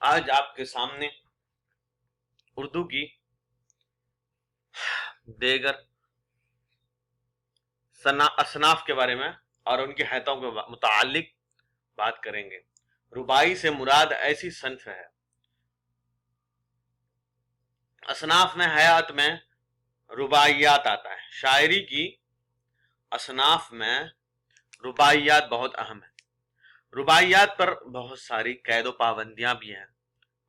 آج آپ کے سامنے اردو کی دیگر اصناف کے بارے میں اور ان کی حیتوں کے متعلق بات کریں گے۔ ربائی سے مراد ایسی صنف ہے۔ اصناف میں حیات میں رباعیات آتا ہے۔ شاعری کی اصناف میں رباعیات بہت اہم ہے۔ رباعیات پر بہت ساری قید و پابندیاں بھی ہیں۔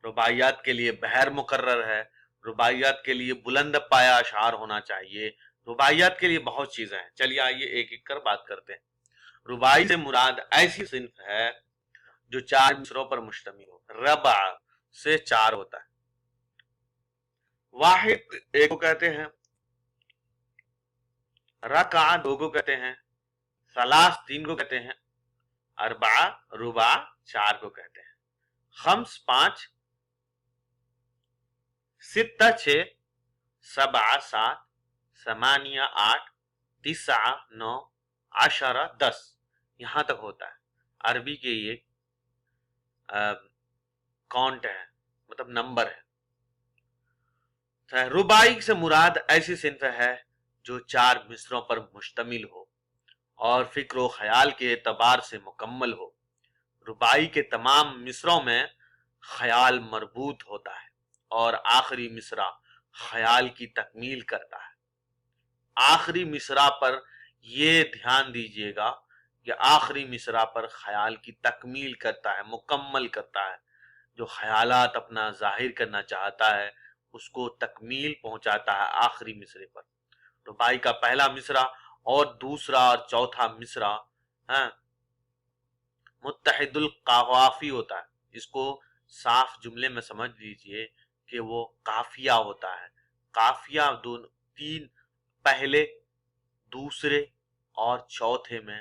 رباعیات کے لیے بحر مقرر ہے، رباعیات کے لیے بلند پایا اشعار ہونا چاہیے، رباعیات کے لیے بہت چیزیں ہیں۔ چلیے آئیے ایک ایک کر بات کرتے ہیں۔ رباعی سے مراد ایسی صنف ہے جو 4 مصروں پر مشتمل ہو۔ ربع سے 4 ہوتا ہے۔ واحد ایک کو کہتے ہیں، رکع 2 کو کہتے ہیں، ثلاث 3 کو کہتے ہیں، اربع ربع 4 کو کہتے ہیں، خمس 5، ستہ 6، سبع 7، ثمانیہ 8، تسع 9، عشرہ 10، یہاں تک ہوتا ہے۔ عربی کے یہ کاؤنٹ ہے، مطلب نمبر ہے۔ رباعی سے مراد ایسی صنف ہے جو 4 مصروں پر مشتمل ہو اور فکر و خیال کے اعتبار سے مکمل ہو۔ رباعی کے تمام مصروں میں خیال مربوط ہوتا ہے اور آخری مصرع خیال کی تکمیل کرتا ہے۔ آخری مصرع پر یہ دھیان دیجئے گا کہ آخری مصرع پر خیال کی تکمیل کرتا ہے، مکمل کرتا ہے۔ جو خیالات اپنا ظاہر کرنا چاہتا ہے اس کو تکمیل پہنچاتا ہے آخری مصرے پر۔ رباعی کا پہلا مصرع اور دوسرا اور چوتھا مصرع متحد القوافی ہوتا ہے۔ اس کو صاف جملے میں سمجھ لیجئے کہ وہ قافیہ ہوتا ہے۔ قافیہ 3 پہلے، دوسرے اور چوتھے میں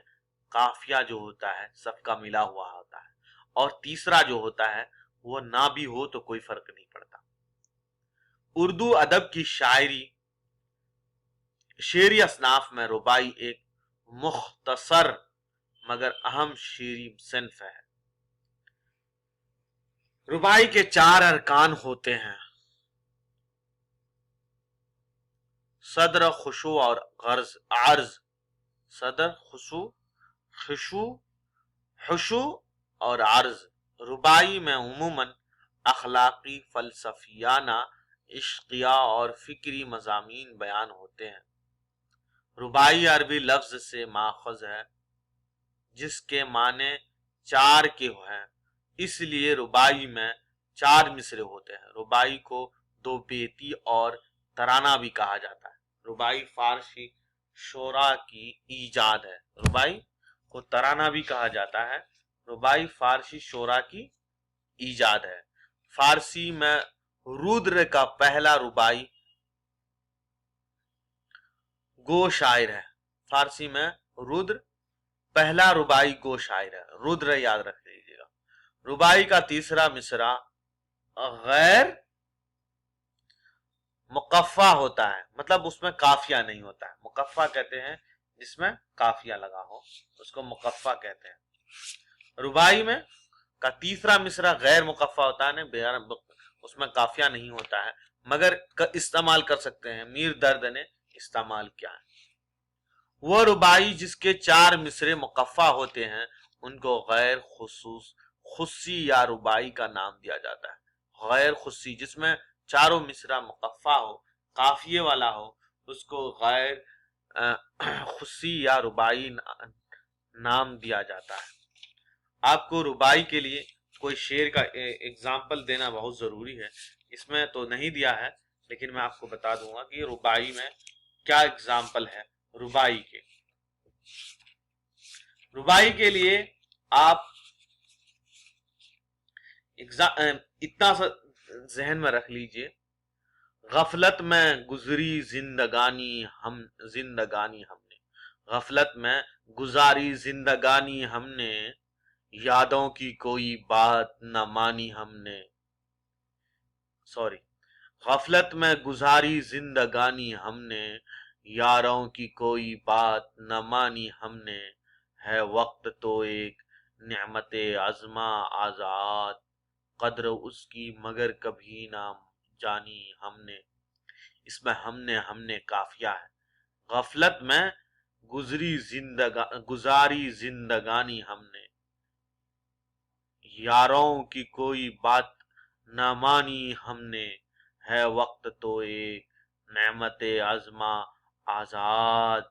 قافیہ جو ہوتا ہے سب کا ملا ہوا ہوتا ہے، اور تیسرا جو ہوتا ہے وہ نہ بھی ہو تو کوئی فرق نہیں پڑتا۔ اردو ادب کی شعری اصناف میں رباعی ایک مختصر مگر اہم شعری صنف ہے۔ رباعی کے 4 ارکان ہوتے ہیں: صدر، خشوع اور عرض۔ صدر، خشوع اور عرض۔ رباعی میں عموماً اخلاقی، فلسفیانہ، عشقیہ اور فکری مضامین بیان ہوتے ہیں۔ رباعی عربی لفظ سے ماخوذ ہے جس کے معنی 4 کے ہیں، اس لیے رباعی میں 4 مصرے ہوتے ہیں۔ رباعی کو 2 بیتی اور ترانہ بھی کہا جاتا ہے۔ رباعی فارسی شعراء کی ایجاد ہے۔ رباعی کو ترانہ بھی کہا جاتا ہے۔ رباعی فارسی شعراء کی ایجاد ہے۔ فارسی میں رودر کا پہلا رباعی گو شاعر ہے۔ فارسی میں رودر پہلا رباعی گو شاعر ہے، رودر یاد رکھ لیجیے گا۔ رباعی کا تیسرا مصرع غیر مقفع ہوتا ہے، مطلب اس میں قافیہ نہیں ہوتا ہے۔ مقفع کہتے ہیں جس میں قافیہ لگا ہو، اس کو مقفع کہتے ہیں۔ رباعی میں کا تیسرا مصرع غیر مقفع ہوتا ہے، اس میں قافیہ نہیں ہوتا ہے، مگر استعمال کر سکتے ہیں۔ میر درد نے استعمال کیا ہے۔ وہ رباعی جس کے 4 مصرے مقفع ہوتے ہیں ان کو غیر خصی یا رباعی کا نام دیا جاتا ہے۔ غیر خصی جس میں 4 مصرع مقفع ہو، قافیے والا ہو، اس کو غیر خصی یا رباعی نام دیا جاتا ہے۔ آپ کو رباعی کے لیے کوئی شعر کا اگزامپل دینا بہت ضروری ہے۔ اس میں تو نہیں دیا ہے لیکن میں آپ کو بتا دوں گا کہ رباعی میں کیا اگزامپل ہے۔ رباعی کے لیے آپ اتنا سا ذہن میں رکھ لیجئے: غفلت میں گزری زندگانی ہم نے، غفلت میں گزاری زندگانی ہم نے، یادوں کی کوئی بات نہ مانی ہم نے۔ غفلت میں گزاری زندگانی ہم نے، یاروں کی کوئی بات نہ مانی ہم نے، ہے وقت تو ایک نعمت عظمہ آزاد، قدر اس کی مگر کبھی نہ جانی ہم نے. اس میں ہم نے کافیہ ہے. غفلت میں گزاری زندگانی ہم نے، یاروں کی کوئی بات نہ مانی ہم نے. ہے وقت تو ایک نعمت عظما آزاد،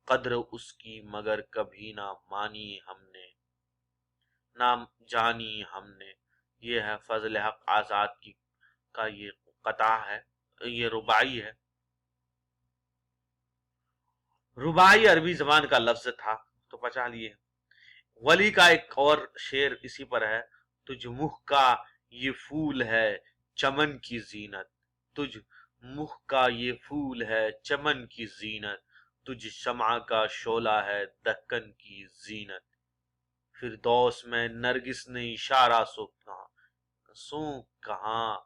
قدر اس کی مگر کبھی نہ مانی ہم نے، نہ جانی ہم نے. یہ ہے فضل حق آزاد کی کا یہ قطع ہے، یہ رباعی ہے. رباعی عربی زبان کا لفظ تھا تو بچا لیے. ولی کا ایک اور شعر اسی پر ہے. تجھ مخ کا یہ پھول ہے چمن کی زینت، تجھ مخ کا یہ پھول ہے چمن کی زینت، تجھ شمع کا شعلہ ہے دکن کی زینت. فردوس میں نرگس نے اشارہ سو کہاں،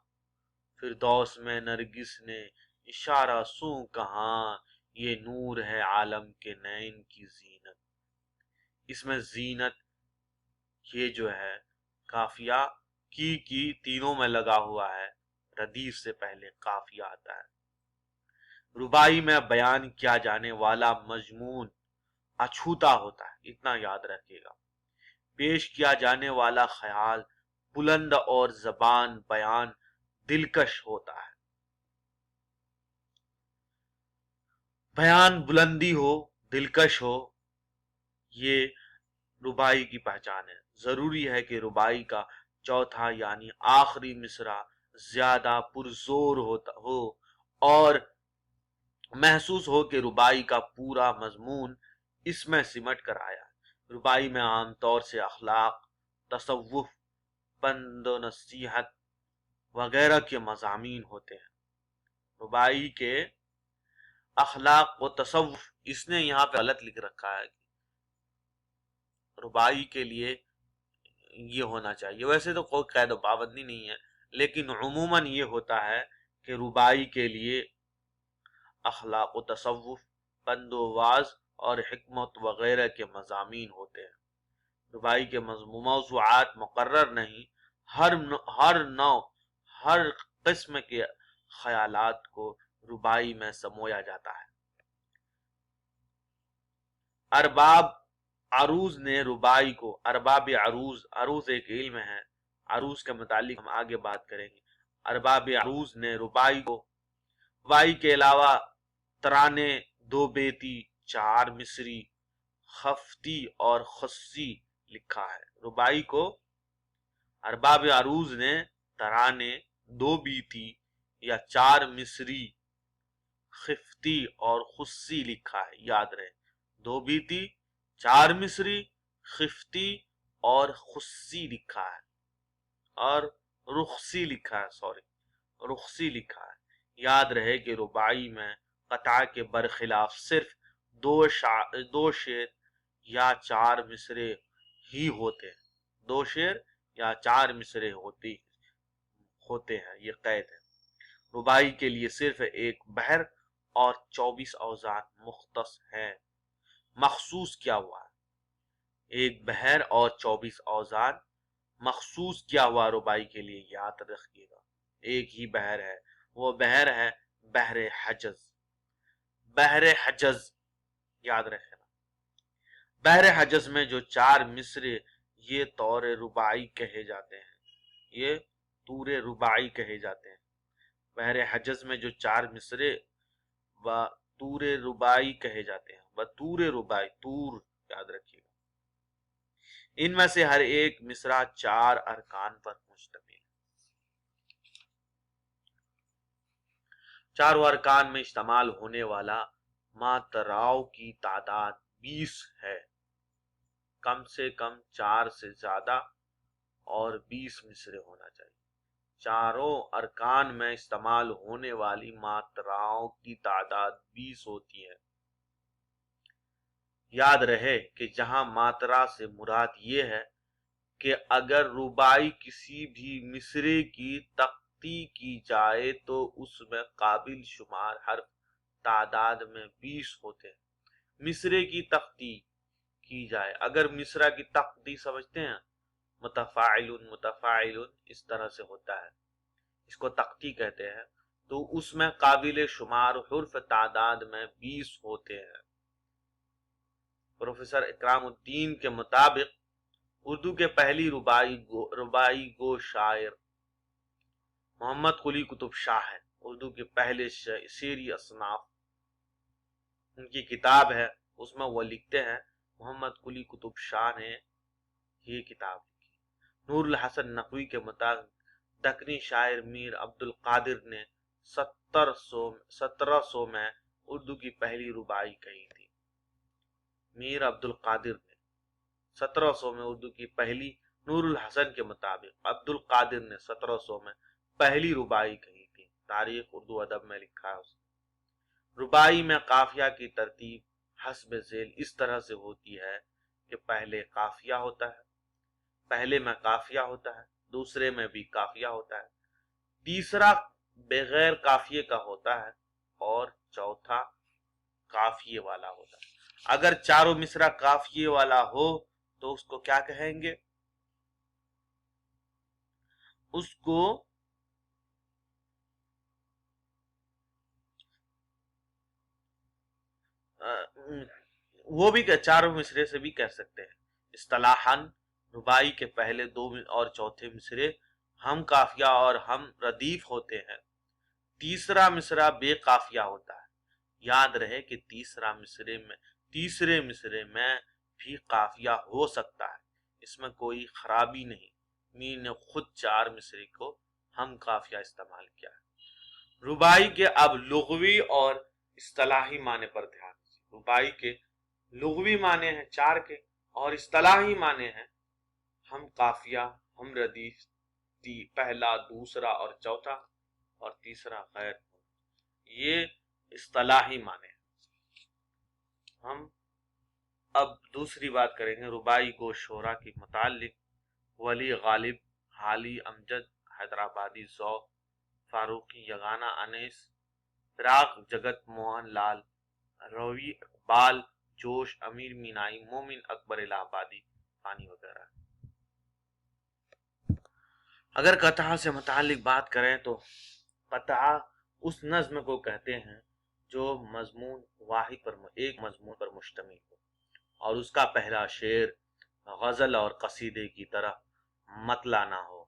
فردوس میں نرگس نے اشارہ سو کہاں، یہ نور ہے عالم کے نین کی زینت. اس میں زینت یہ جو ہے قافیہ کی تینوں میں لگا ہوا ہے، ردیف سے پہلے قافیہ آتا ہے. رباعی میں بیان کیا جانے والا مضمون اچھوتا ہوتا ہے، اتنا یاد رکھیے گا. پیش کیا جانے والا خیال بلند اور زبان بیان دلکش ہوتا ہے. بیان بلندی ہو، دلکش ہو، یہ رباعی کی پہچان ہے. ضروری ہے کہ رباعی کا چوتھا یعنی آخری مصرع زیادہ پرزور ہو اور محسوس ہو کہ رباعی کا پورا مضمون اس میں سمٹ کر آیا. رباعی میں عام طور سے اخلاق، تصوف، پند و نصیحت وغیرہ کے مضامین ہوتے ہیں. رباعی کے اخلاق و تصوف، اس نے یہاں پہ غلط لکھ رکھا ہے. رباعی کے لیے یہ ہونا چاہیے، ویسے تو کوئی قید و پابندی نہیں ہے، لیکن عموماً یہ ہوتا ہے کہ رباعی کے لیے اخلاق و تصوف، پند و واز اور حکمت وغیرہ کے مضامین ہوتے ہیں. رباعی کے موضوعات مقرر نہیں، ہر قسم کے خیالات کو رباعی میں سمویا جاتا ہے. ارباب عروض نے رباعی کو، ارباب عروض ایک علم ہے، عروض کے متعلق ہم آگے بات کریں گے. ارباب عروض نے رباعی کے علاوہ ترانے، دو بیتی، چار مصری، خفتی اور خصی لکھا ہے. رباعی کو ارباب عروض نے ترانے، دو بیتی یا چار مصری، خفتی اور خصی لکھا ہے. یاد رہے، دو بیتی، چار مصری، خفتی اور خصی لکھا ہے، اور رخصی لکھا ہے، رخصی لکھا ہے. یاد رہے کہ رباعی میں قطع کے برخلاف صرف دو شعر یا چار مصرے ہی ہوتے ہیں، دو شعر یا چار مصرے ہوتے ہیں، یہ قید ہے. رباعی کے لیے صرف ایک بحر اور 24 اوزان مختص ہیں. مخصوص کیا ہوا ہے؟ ایک بحر اور 24 اوزان مخصوص کیا ہوا رباعی کے لیے، یاد رکھیے گا. ایک ہی بحر ہے، وہ بحر ہے بحر حجز. بحر حجز یاد رکھنا. بحر حجز میں جو چار مصرے یہ طور رباعی کہے جاتے ہیں، یہ طور رباعی کہے جاتے ہیں. بحر حجز میں جو چار مصرے طور رباعی کہے جاتے ہیں، بطور رباعی، طور یاد رکھیے گا. ان میں سے ہر ایک مصرع چار ارکان پر مشتمل ہے. چاروں ارکان میں استعمال ہونے والا ماتراؤ کی تعداد 20 ہے. کم سے کم 4 سے زیادہ اور 20 مصرے ہونا چاہیے. چاروں ارکان میں استعمال ہونے والی ماتراؤں کی تعداد 20 ہوتی ہے. یاد رہے کہ جہاں ماترا سے مراد یہ ہے کہ اگر رباعی کسی بھی مصرے کی تختی کی جائے تو اس میں قابل شمار حرف تعداد میں 20 ہوتے ہیں. مصرے کی تختی کی جائے، اگر مصرع کی تختی سمجھتے ہیں متفاعل متفاعل اس طرح سے ہوتا ہے، اس کو تقطی کہتے ہیں، تو اس میں قابل شمار حرف تعداد میں 20 ہوتے ہیں۔ پروفیسر اکرام الدین کے مطابق اردو کے پہلی ربائی گو شاعر محمد قلی قطب شاہ ہے، اردو کے پہلے شعری اصناف، ان کی کتاب ہے، اس میں وہ لکھتے ہیں محمد قلی قطب شاہ نے یہ کتاب لکھی۔ نور الحسن نقوی کے مطابق دکنی شاعر میر عبد القادر نے 1700 میں اردو کی پہلی ربائی کہی تھی۔ میر عبد القادر نے 1700 میں اردو کی پہلی، نور الحسن کے مطابق عبد القادر نے 1700 میں پہلی ربائی کہی تھی۔ تاریخ اردو ادب میں لکھا ہے اس نے۔ ربائی میں قافیہ کی ترتیب حسب ذیل اس طرح سے ہوتی ہے کہ پہلے قافیہ ہوتا ہے، پہلے میں قافیہ ہوتا ہے، دوسرے میں بھی قافیہ ہوتا ہے، تیسرا بغیر قافیے کا ہوتا ہے اور چوتھا قافیے والا ہوتا ہے۔ اگر چاروں مصرع قافیے والا ہو تو اس کو کیا کہیں گے؟ اس کو وہ بھی چاروں مصرے سے بھی کہہ سکتے ہیں۔ اصطلاحاً ربائی کے پہلے 2 اور چوتھے مصرے ہم قافیہ اور ہم ردیف ہوتے ہیں، تیسرا مصرع بے قافیہ ہوتا ہے۔ یاد رہے کہ تیسرے مصرے میں بھی قافیہ ہو سکتا ہے، اس میں کوئی خرابی نہیں۔ میر نے خود 4 مصرے کو ہم قافیہ استعمال کیا ہے۔ ربائی کے اب لغوی اور اصطلاحی معنی پر دھیان دیجیے۔ ربائی کے لغوی معنی ہیں 4 کے، اور اصطلاحی معنی ہیں ہم قافیہ، ہم ردیف، پہلا، دوسرا اور چوتھا، اور تیسرا غیر۔ یہ اصطلاحی معنی ہیں۔ ہم اب دوسری بات کریں گے ربائی گو شعرا کے متعلق۔ ولی غالب، حالی امجد، حیدرآبادی ذوق، فاروقی یگانہ انیس، فراق جگت موہن لال، روی اقبال، جوش، امیر مینائی، مومن اکبر الہ آبادی، پانی وغیرہ۔ اگر قطعہ سے متعلق بات کریں تو قطعہ اس نظم کو کہتے ہیں جو مضمون واحد پر ایک مضمون پر مشتمل ہو، اور اس کا پہلا شعر غزل اور قصیدے کی طرح مطلع نہ ہو،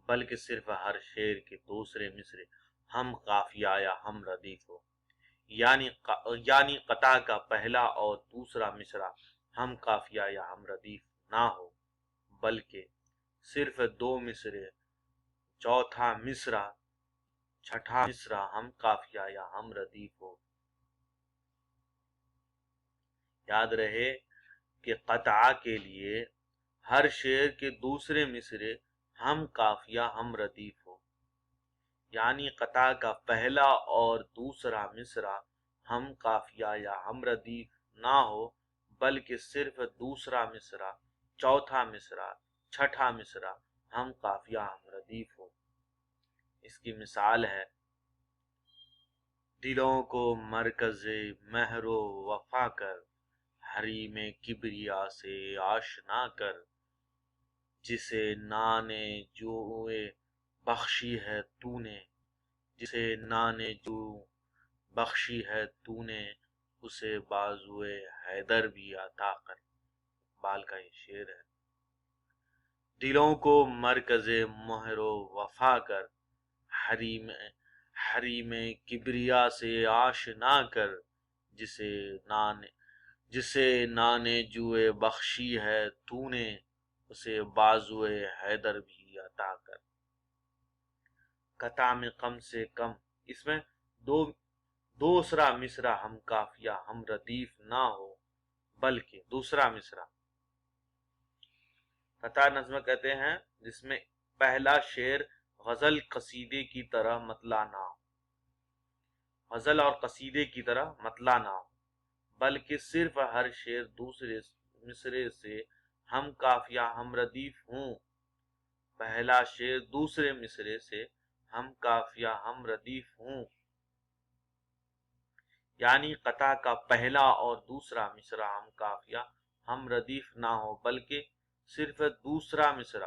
بلکہ صرف ہر شعر کے دوسرے مصرے ہم قافیہ یا ہم ردیف ہو، یعنی قطعہ کا پہلا اور دوسرا مصرع ہم قافیہ یا ہم ردیف نہ ہو، بلکہ صرف 2 مصرے، چوتھا مصرع، چھٹا مصرع ہم قافیہ یا ہم ردیف ہو۔ یاد رہے کہ قطعہ کے لیے ہر شعر کے دوسرے مصرے ہم قافیہ ہم ردیف ہو، یعنی قطعہ کا پہلا اور دوسرا مصرع ہم قافیہ یا ہم ردیف نہ ہو، بلکہ صرف دوسرا مصرع، چوتھا مصرع، چھٹا مصرع ہم قافیہ ہم ردیف ہو۔ اس کی مثال ہے: دلوں کو مرکز مہر و وفا کر، حریم کبریا سے آشنا کر، جسے نان جوئے بخشی ہے تو نے، جسے نان جو بخشی ہے تو نے، اسے بازوئے حیدر بھی عطا کر۔ اقبال کا یہ شعر ہے۔ دلوں کو مرکز مہر و وفا کر، حریم کبریا سے آشنا کر، جسے نان جوئے بخشی ہے تو نے، اسے بازوئے حیدر بھی عطا کر۔ قطعہ میں کم سے کم اس میں دوسرا مصرع ہم قافیہ ہم ردیف نہ ہو، بلکہ دوسرا مصرع قطعہ نظم کہتے ہیں جس میں پہلا شعر غزل قصیدے کی طرح مطلع نہ ہو، غزل اور قصیدے کی طرح مطلع نہ ہو، بلکہ صرف ہر شعر دوسرے مصرے سے ہم قافیہ ہم ردیف ہوں، پہلا شعر دوسرے مصرے سے ہم قافیہ ہم ردیف ہوں، یعنی قطعہ کا پہلا اور دوسرا مصرع ہم قافیہ ہم ردیف نہ ہو، بلکہ صرف دوسرا مصرع،